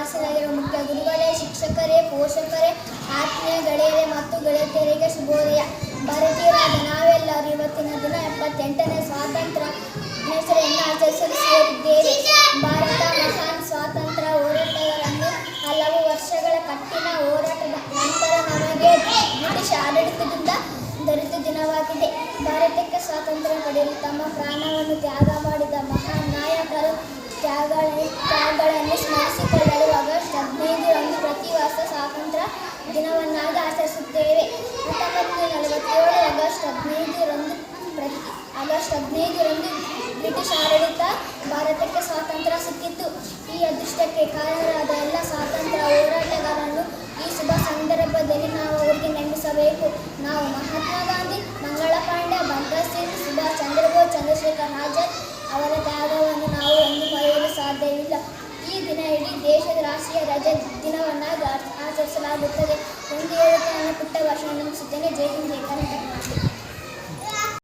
ಉಪಸ್ಥಿತರಾಗಿರುವ ಮುಖ್ಯ ಗುರುಗಳೇ, ಶಿಕ್ಷಕರೇ, ಪೋಷಕರೇ, ಆತ್ಮೀಯ ಗೆಳೆಯರೇ ಮತ್ತು ಗೆಳತಿಯರಿಗೆ ಶುಭೋದಯ. ಭಾರತೀಯರಾದ ನಾವೆಲ್ಲರೂ ಇವತ್ತಿನ ದಿನ 78ನೇ ಸ್ವಾತಂತ್ರ್ಯ ದಿನಾಚರಣೆಯನ್ನು ಆಚರಿಸಲು ಸೇರಿದ್ದೇವೆ. ಭಾರತ ಮಹಾನ್ ಸ್ವಾತಂತ್ರ್ಯ ಹೋರಾಟಗಾರರನ್ನು ಹಲವು ವರ್ಷಗಳ ಕಠಿಣ ಹೋರಾಟದ ನಂತರ ನಮಗೆ ಬ್ರಿಟಿಷ್ ಆಡಳಿತದಿಂದ ದೊರೆತ ದಿನವಾಗಿದೆ. ಭಾರತಕ್ಕೆ ಸ್ವಾತಂತ್ರ್ಯ ಪಡೆಯಲು ತಮ್ಮ ಪ್ರಾಣವನ್ನು ತ್ಯಾಗ ಮಾಡಿದ ಮಹಾನ್ ನಾಯಕರು ತ್ಯಾಗಗಳನ್ನು ಸ್ಮರಿಸಿಕೊಳ್ಳಲು ಆಗಸ್ಟ್ 15ರಂದು ಪ್ರತಿ ವರ್ಷ ಸ್ವಾತಂತ್ರ್ಯ ದಿನವನ್ನಾಗಿ ಆಚರಿಸುತ್ತೇವೆ. 1947 ಆಗಸ್ಟ್ 15ರಂದು ಬ್ರಿಟಿಷ್ ಆಡಳಿತ ಭಾರತಕ್ಕೆ ಸ್ವಾತಂತ್ರ್ಯ ಸಿಕ್ಕಿತು. ಈ ಅದೃಷ್ಟಕ್ಕೆ ಕಾರಣರಾದ ಎಲ್ಲ ಸ್ವಾತಂತ್ರ್ಯ ಹೋರಾಟಗಾರರನ್ನು ಈ ಶುಭ ಸಂದರ್ಭದಲ್ಲಿ ನಾವು ಅವರಿಗೆ ನೆನಪಿಸಬೇಕು. ನಾವು ಮಹಾತ್ಮ ಗಾಂಧಿ, ಮಂಗಳ ಪಾಂಡೆ, ಭಗತ್ ಸಿಂಗ್, ಸುಭಾಷ್ ಚಂದ್ರ ಬೋಸ್, ಚಂದ್ರಶೇಖರ್ ಆಜಾದ್ ಅವರ ತ್ಯಾಗವನ್ನು ನಾವು ಎಂದು ಮರೆಯಲು ಸಾಧ್ಯವಿಲ್ಲ. ಈ ದಿನ ಇಡೀ ದೇಶದ ರಾಷ್ಟ್ರೀಯ ರಜೆ ದಿನವನ್ನಾಗಿ ಆಚರಿಸಲಾಗುತ್ತದೆ ಎಂದು ಹೇಳುತ್ತಾ ನನ್ನ ಪುಟ್ಟ ಭಾಷಣ ಮುಗಿಸುತ್ತೇನೆ. ಜೈ ಹಿಂದ್, ಜೈ ಕರ್ನಾಟಕ.